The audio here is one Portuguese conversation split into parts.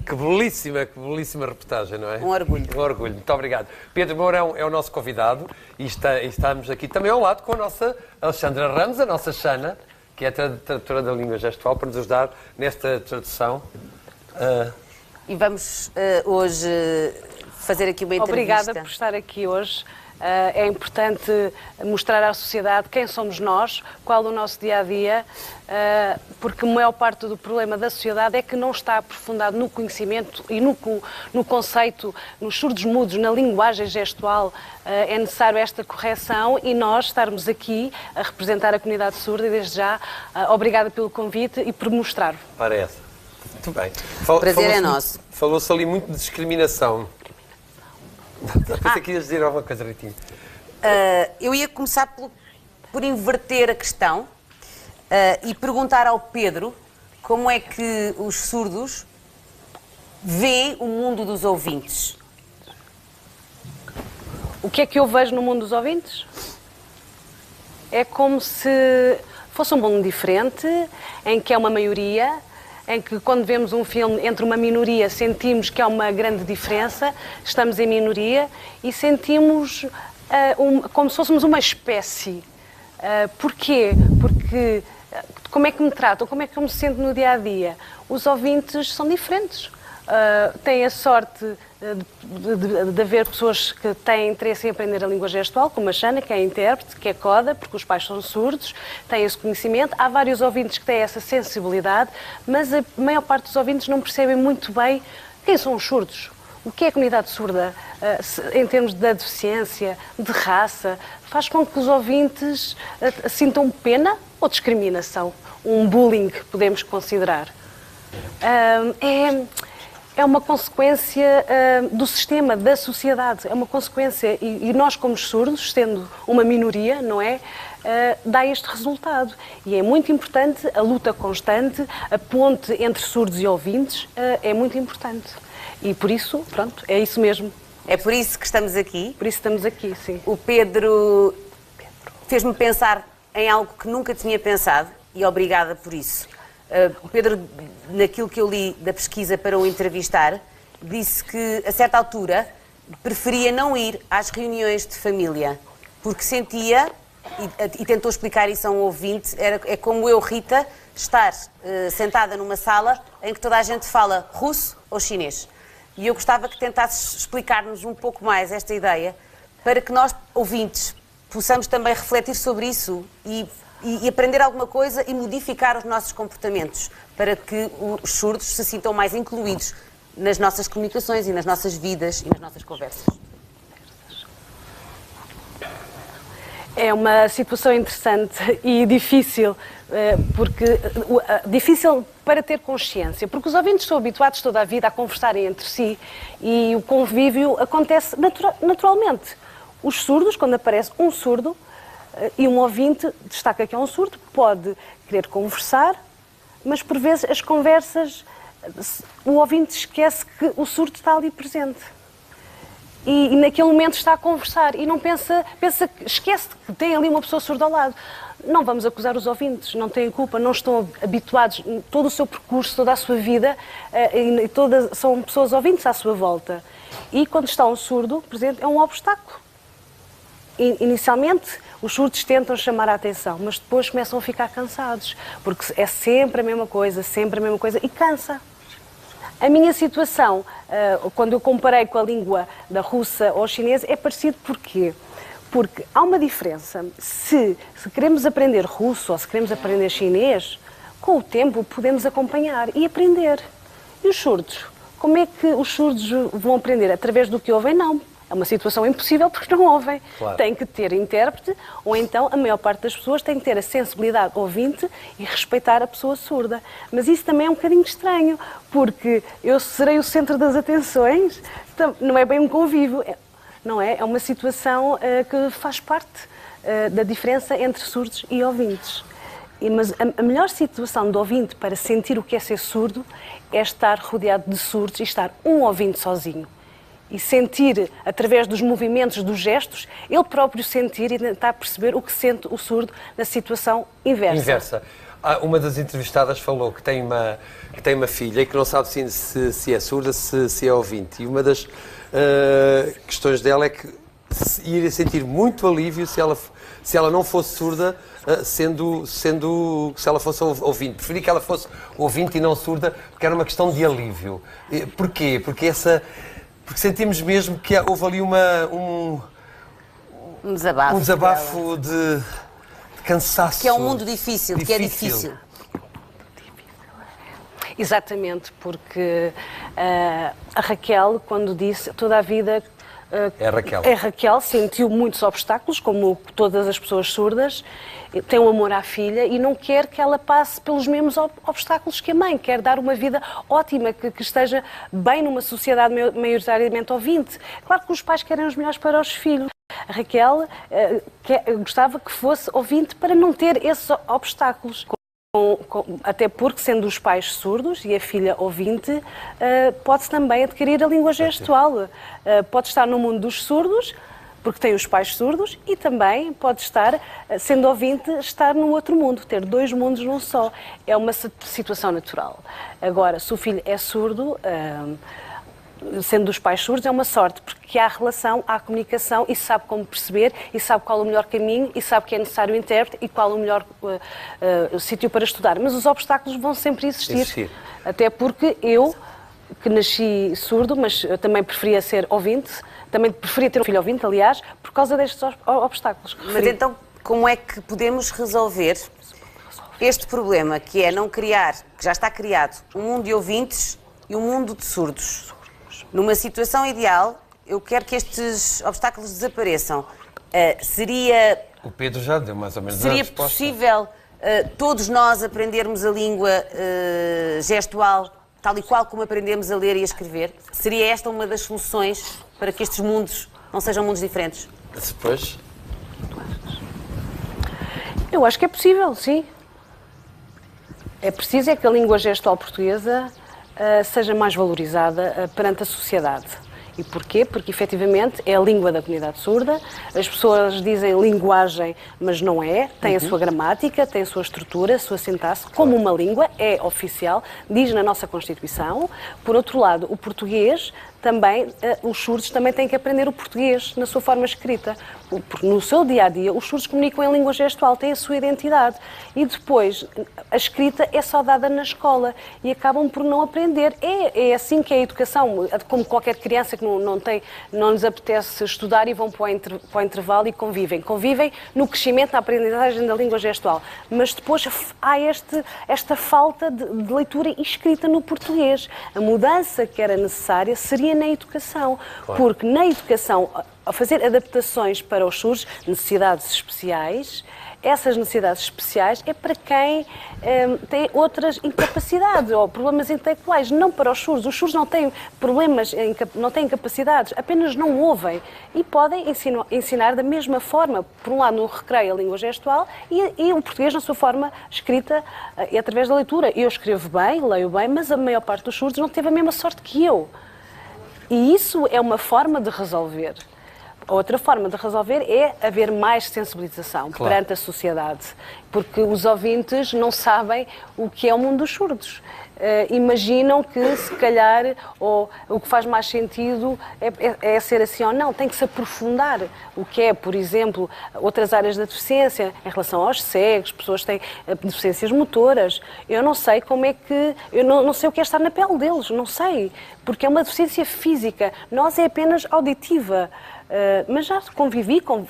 Que belíssima reportagem, não é? Um orgulho. Um orgulho, muito obrigado. Pedro Mourão é o nosso convidado e estamos aqui também ao lado com a nossa Alexandra Ramos, a nossa Xana, que é a tradutora da língua gestual, para nos ajudar nesta tradução. E vamos hoje fazer aqui uma entrevista. Obrigada por estar aqui hoje. É importante mostrar à sociedade quem somos nós, qual o nosso dia-a-dia, porque a maior parte do problema da sociedade é que não está aprofundado no conhecimento e no conceito, nos surdos-mudos, na linguagem gestual. É necessário esta correção e nós estarmos aqui a representar a comunidade surda e desde já, obrigada pelo convite e por mostrar. Parece. Muito bem. O prazer é nosso. Falou-se ali muito de discriminação. Pensei que ias dizer alguma coisa, Ritinho. Eu ia começar por inverter a questão e perguntar ao Pedro como é que os surdos veem o mundo dos ouvintes. O que é que eu vejo no mundo dos ouvintes? É como se fosse um mundo diferente, em que é uma maioria, em que quando vemos um filme entre uma minoria sentimos que há uma grande diferença, estamos em minoria e sentimos como se fôssemos uma espécie. Porquê? Porque como é que me tratam? Como é que eu me sinto no dia-a-dia? Os ouvintes são diferentes. Têm a sorte de haver pessoas que têm interesse em aprender a língua gestual, como a Xana, que é intérprete, que é coda, porque os pais são surdos, têm esse conhecimento. Há vários ouvintes que têm essa sensibilidade, mas a maior parte dos ouvintes não percebem muito bem quem são os surdos. O que é a comunidade surda, em termos de deficiência, de raça, faz com que os ouvintes sintam pena ou discriminação, um bullying, podemos considerar. É uma consequência do sistema, da sociedade, é uma consequência, e nós como surdos, sendo uma minoria, não é, dá este resultado. E é muito importante, a luta constante, a ponte entre surdos e ouvintes é muito importante. E por isso, pronto, é isso mesmo. É por isso que estamos aqui? Por isso estamos aqui, sim. O Pedro fez-me pensar em algo que nunca tinha pensado e obrigada por isso. O Pedro, naquilo que eu li da pesquisa para o entrevistar, disse que, a certa altura, preferia não ir às reuniões de família, porque sentia, e tentou explicar isso a um ouvinte, é como eu, Rita, estar sentada numa sala em que toda a gente fala russo ou chinês. E eu gostava que tentasses explicar-nos um pouco mais esta ideia, para que nós, ouvintes, possamos também refletir sobre isso e aprender alguma coisa e modificar os nossos comportamentos para que os surdos se sintam mais incluídos nas nossas comunicações e nas nossas vidas e nas nossas conversas. É uma situação interessante e difícil, difícil para ter consciência, porque os ouvintes estão habituados toda a vida a conversarem entre si e o convívio acontece naturalmente. Os surdos, quando aparece um surdo, e um ouvinte destaca que é um surdo, pode querer conversar, mas por vezes as conversas, o ouvinte esquece que o surdo está ali presente. E naquele momento está a conversar e não esquece que tem ali uma pessoa surda ao lado. Não vamos acusar os ouvintes, não têm culpa, não estão habituados, todo o seu percurso, toda a sua vida, são pessoas ouvintes à sua volta. E quando está um surdo presente, é um obstáculo. Inicialmente, os surdos tentam chamar a atenção, mas depois começam a ficar cansados, porque é sempre a mesma coisa e cansa. A minha situação, quando eu comparei com a língua da russa ou chinesa, é parecido porquê? Porque há uma diferença. Se queremos aprender russo ou se queremos aprender chinês, com o tempo podemos acompanhar e aprender. E os surdos? Como é que os surdos vão aprender? Através do que ouvem? Não. É uma situação impossível porque não ouvem. Claro. Tem que ter intérprete ou então a maior parte das pessoas tem que ter a sensibilidade ouvinte e respeitar a pessoa surda. Mas isso também é um bocadinho estranho, porque eu serei o centro das atenções, não é bem um convívio, não é? É uma situação que faz parte da diferença entre surdos e ouvintes. Mas a melhor situação do ouvinte para sentir o que é ser surdo é estar rodeado de surdos e estar um ouvinte sozinho. E sentir, através dos movimentos, dos gestos, ele próprio sentir e tentar perceber o que sente o surdo na situação inversa. Uma das entrevistadas falou que tem uma filha e que não sabe se é surda, se é ouvinte. E uma das questões dela é que iria sentir muito alívio se ela não fosse surda, se ela fosse ouvinte. Preferi que ela fosse ouvinte e não surda, porque era uma questão de alívio. Porquê? Porque sentimos mesmo que houve ali um desabafo de cansaço. Que é um mundo difícil, que é difícil. Exatamente, porque a Raquel, quando disse toda a vida... É A Raquel sentiu muitos obstáculos, como todas as pessoas surdas, tem um amor à filha e não quer que ela passe pelos mesmos obstáculos que a mãe, quer dar uma vida ótima, que esteja bem numa sociedade maioritariamente ouvinte. Claro que os pais querem os melhores para os filhos. A Raquel gostava que fosse ouvinte para não ter esses obstáculos. Até porque, sendo os pais surdos e a filha ouvinte, pode-se também adquirir a língua gestual. Pode estar no mundo dos surdos, porque tem os pais surdos, e também pode estar, sendo ouvinte, estar no outro mundo, ter dois mundos num só. É uma situação natural. Agora, se o filho é surdo... sendo dos pais surdos, é uma sorte, porque há relação, há comunicação e sabe como perceber e sabe qual é o melhor caminho e sabe que é necessário o intérprete e qual é o melhor sítio para estudar. Mas os obstáculos vão sempre existir. Até porque eu, que nasci surdo, mas eu também preferia ser ouvinte, também preferia ter um filho ouvinte, aliás, por causa destes obstáculos. Mas então, como é que podemos resolver este problema, que é não criar, que já está criado, um mundo de ouvintes e um mundo de surdos? Numa situação ideal, eu quero que estes obstáculos desapareçam. Seria... O Pedro já deu mais ou menos Seria possível todos nós aprendermos a língua gestual, tal e qual como aprendemos a ler e a escrever? Seria esta uma das soluções para que estes mundos não sejam mundos diferentes? Depois? Eu acho que é possível, sim. É preciso que a língua gestual portuguesa seja mais valorizada perante a sociedade. E porquê? Porque, efetivamente, é a língua da comunidade surda. As pessoas dizem linguagem, mas não é. Tem a sua gramática, tem a sua estrutura, a sua sintaxe, como uma língua, é oficial, diz na nossa Constituição. Por outro lado, o português também, os surdos também têm que aprender o português na sua forma escrita. Porque no seu dia-a-dia, os surdos comunicam em língua gestual, têm a sua identidade. E depois, a escrita é só dada na escola e acabam por não aprender. É assim que é a educação, como qualquer criança que não lhes apetece estudar e vão para o intervalo e convivem. Convivem no crescimento, na aprendizagem da língua gestual. Mas depois há esta falta de leitura e escrita no português. A mudança que era necessária seria na educação. Claro. Porque na educação, ao fazer adaptações para os surdos, necessidades especiais, essas necessidades especiais é para quem tem outras incapacidades ou problemas intelectuais, não para os surdos. Os surdos não têm problemas, não têm incapacidades, apenas não ouvem e podem ensinar da mesma forma, por um lado no recreio a língua gestual e o português na sua forma escrita através da leitura. Eu escrevo bem, leio bem, mas a maior parte dos surdos não teve a mesma sorte que eu. E isso é uma forma de resolver. Outra forma de resolver é haver mais sensibilização perante a sociedade, porque os ouvintes não sabem o que é o mundo dos surdos. Imaginam que, se calhar, ou o que faz mais sentido é ser assim ou não. Tem que se aprofundar o que é, por exemplo, outras áreas da deficiência, em relação aos cegos, pessoas que têm deficiências motoras. Eu não sei como é que... Eu não sei o que é estar na pele deles, não sei. Porque é uma deficiência física. Nós é apenas auditiva. Mas já convivi com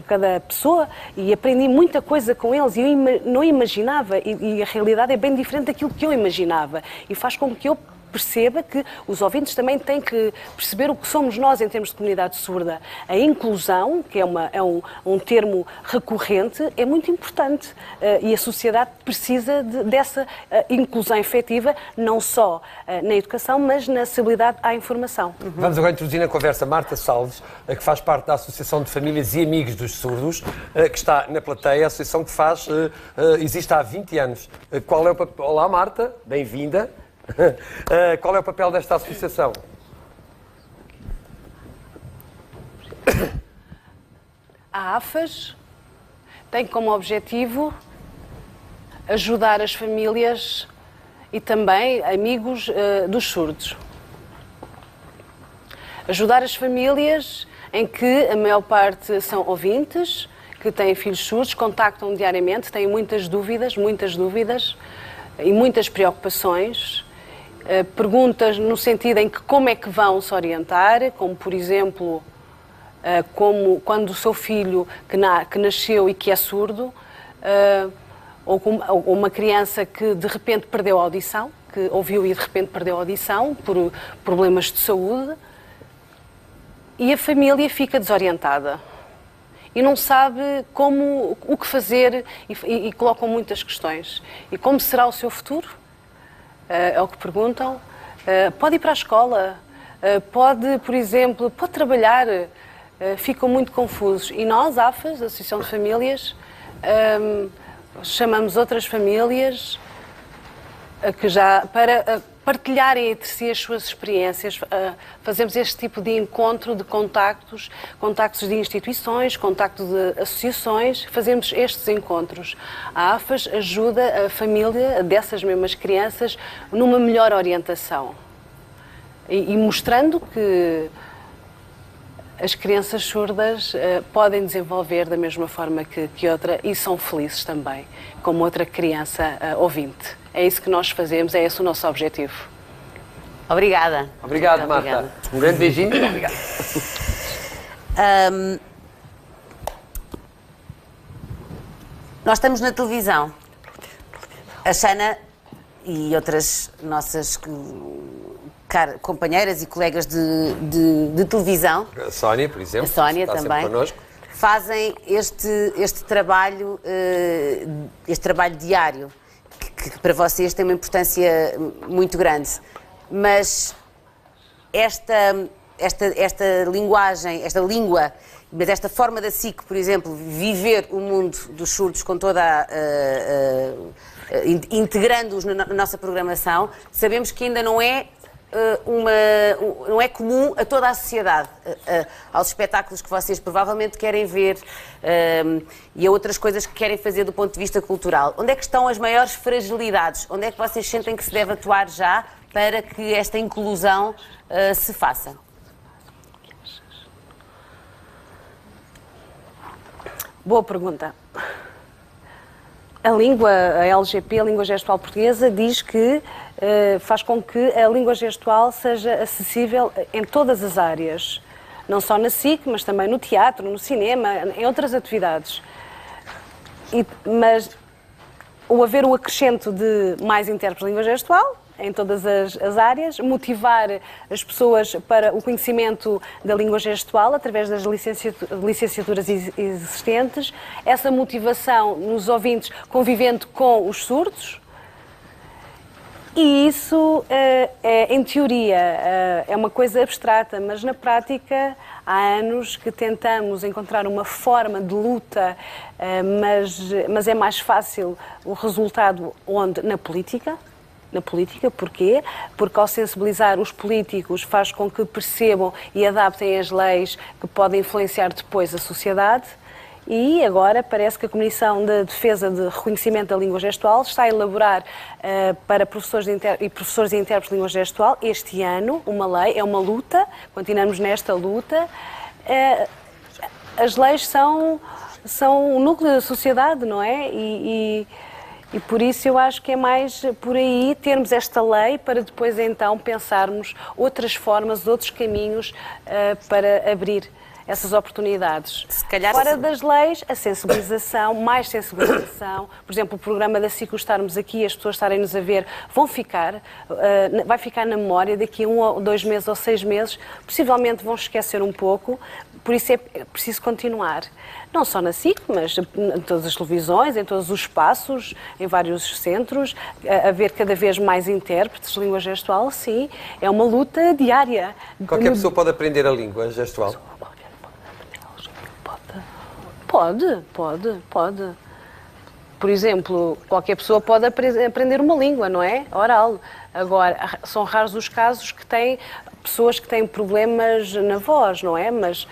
cada pessoa e aprendi muita coisa com eles e eu não imaginava, e a realidade é bem diferente daquilo que eu imaginava e faz com que eu perceba que os ouvintes também têm que perceber o que somos nós em termos de comunidade surda. A inclusão, que é um termo recorrente, é muito importante e a sociedade precisa dessa inclusão efetiva, não só na educação, mas na acessibilidade à informação. Vamos agora introduzir na conversa Marta Salves, que faz parte da Associação de Famílias e Amigos dos Surdos, que está na plateia, a associação que existe há 20 anos. Qual é o papel? Olá, Marta, bem-vinda. Qual é o papel desta associação? A AFAS tem como objetivo ajudar as famílias e também amigos dos surdos. Ajudar as famílias em que a maior parte são ouvintes, que têm filhos surdos, contactam diariamente, têm muitas dúvidas e muitas preocupações. Perguntas no sentido em que como é que vão se orientar, como por exemplo, como quando o seu filho que nasceu e que é surdo, ou uma criança que de repente perdeu a audição, que ouviu e de repente perdeu a audição por problemas de saúde, e a família fica desorientada e não sabe o que fazer e colocam muitas questões. E como será o seu futuro? É o que perguntam. Pode ir para a escola? Pode, por exemplo, pode trabalhar? Ficam muito confusos. E nós, AFAS, Associação de Famílias, chamamos outras famílias para partilharem entre si as suas experiências. Fazemos este tipo de encontro de contactos de instituições, contacto de associações, fazemos estes encontros. A AFAS ajuda a família dessas mesmas crianças numa melhor orientação e mostrando que as crianças surdas podem desenvolver da mesma forma que outra e são felizes também, como outra criança ouvinte. É isso que nós fazemos, é esse o nosso objetivo. Obrigada. Obrigado, Marta. Obrigada. Um grande beijinho. Obrigado. Nós estamos na televisão. A Xana e outras nossas companheiras e colegas de televisão, A Sónia, por exemplo, a Sónia está também, sempre connosco, fazem este trabalho diário, que para vocês tem uma importância muito grande. Mas esta linguagem, esta língua, mas esta forma da SIC, por exemplo, viver o mundo dos surdos com toda integrando-os na nossa programação, sabemos que ainda não é não é comum a toda a sociedade, aos espetáculos que vocês provavelmente querem ver e a outras coisas que querem fazer do ponto de vista cultural. Onde é que estão as maiores fragilidades? Onde é que vocês sentem que se deve atuar já para que esta inclusão se faça? Boa pergunta. A língua, a LGP, a língua gestual portuguesa, diz que faz com que a língua gestual seja acessível em todas as áreas. Não só na SIC, mas também no teatro, no cinema, em outras atividades. Mas o haver o acrescento de mais intérpretes de língua gestual, em todas as áreas, motivar as pessoas para o conhecimento da língua gestual através das licenciaturas existentes, essa motivação nos ouvintes convivendo com os surdos. E isso, em teoria, é uma coisa abstrata, mas na prática há anos que tentamos encontrar uma forma de luta, mas é mais fácil o resultado onde? Na política. Na política, porquê? Porque ao sensibilizar os políticos faz com que percebam e adaptem as leis que podem influenciar depois a sociedade. E agora parece que a Comissão de Defesa de Reconhecimento da Língua Gestual está a elaborar para professores e intérpretes de língua gestual este ano uma lei, é uma luta, continuamos nesta luta. As leis são o núcleo da sociedade, não é? E por isso eu acho que é mais por aí termos esta lei para depois então pensarmos outras formas, outros caminhos para abrir essas oportunidades. Se calhar fora das leis, a sensibilização, mais sensibilização. Por exemplo, o programa da SIC, estarmos aqui, as pessoas estarem-nos a ver, vai ficar na memória daqui a 1 ou 2 meses ou 6 meses, possivelmente vão esquecer um pouco, por isso é preciso continuar. Não só na SIC, mas em todas as televisões, em todos os espaços, em vários centros, haver cada vez mais intérpretes de língua gestual, sim, é uma luta diária. Qualquer pessoa pode aprender a língua gestual? Pode. Por exemplo, qualquer pessoa pode aprender uma língua, não é? Oral. Agora, são raros os casos que têm pessoas que têm problemas na voz, não é? Mas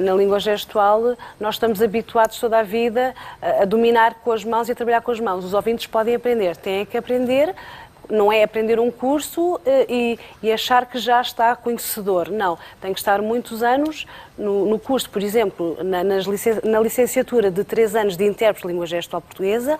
Na língua gestual, nós estamos habituados toda a vida a dominar com as mãos e a trabalhar com as mãos. Os ouvintes podem aprender, têm que aprender. Não é aprender um curso e achar que já está conhecedor. Não, tem que estar muitos anos no curso. Por exemplo, na licenciatura de 3 anos de intérprete de língua gestual portuguesa,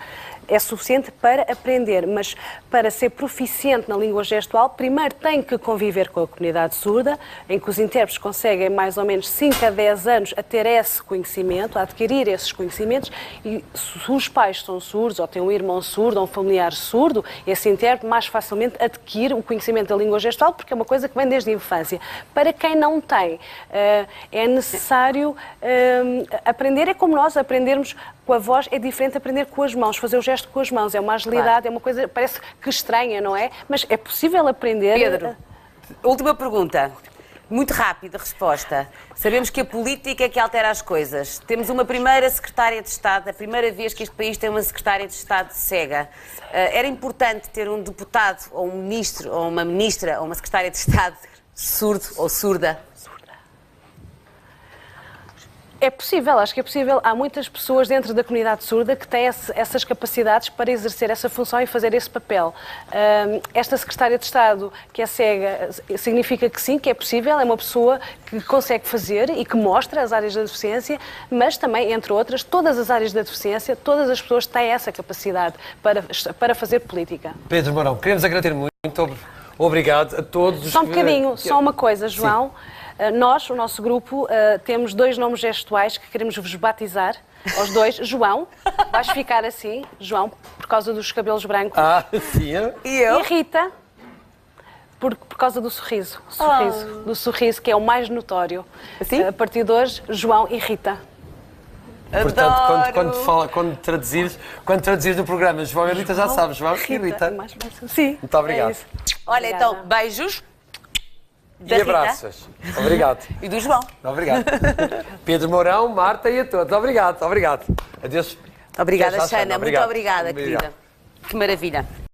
é suficiente para aprender, mas para ser proficiente na língua gestual, primeiro tem que conviver com a comunidade surda, em que os intérpretes conseguem mais ou menos 5 a 10 anos a ter esse conhecimento, a adquirir esses conhecimentos, e se os pais são surdos, ou têm um irmão surdo, ou um familiar surdo, esse intérprete mais facilmente adquire o conhecimento da língua gestual, porque é uma coisa que vem desde a infância. Para quem não tem, é necessário aprender, é como nós aprendermos com a voz, é diferente aprender com as mãos, fazer o gesto com as mãos, é uma agilidade, claro. É uma coisa, parece que estranha, não é? Mas é possível aprender. Pedro, última pergunta. Muito rápida resposta. Sabemos que a política é que altera as coisas. Temos uma primeira secretária de Estado, a primeira vez que este país tem uma secretária de Estado cega. Era importante ter um deputado, ou um ministro, ou uma ministra, ou uma secretária de Estado surdo ou surda? É possível, acho que é possível. Há muitas pessoas dentro da comunidade surda que têm essas capacidades para exercer essa função e fazer esse papel. Esta secretária de Estado, que é cega, significa que sim, que é possível, é uma pessoa que consegue fazer e que mostra as áreas da deficiência, mas também, entre outras, todas as áreas da deficiência, todas as pessoas têm essa capacidade para fazer política. Pedro Mourão, queremos agradecer muito, obrigado a todos. Só um bocadinho, só uma coisa, João. Sim. Nós, o nosso grupo, temos 2 nomes gestuais que queremos vos batizar, aos 2. João, vais ficar assim, João, por causa dos cabelos brancos. Ah, sim. E eu? E Rita, por causa do sorriso. Do sorriso, que é o mais notório. Assim? A partir de hoje, João e Rita. Adoro. Quando traduzires no programa João e Rita, já sabes, João e Rita. Sim. Muito obrigado. Olha, Obrigada. então, beijos. E abraços. Obrigado. E do João. Obrigado. Pedro Mourão, Marta e a todos. Obrigado. Adeus. Obrigada, Até já, Xana. Muito obrigada, Obrigado. querida. Que maravilha.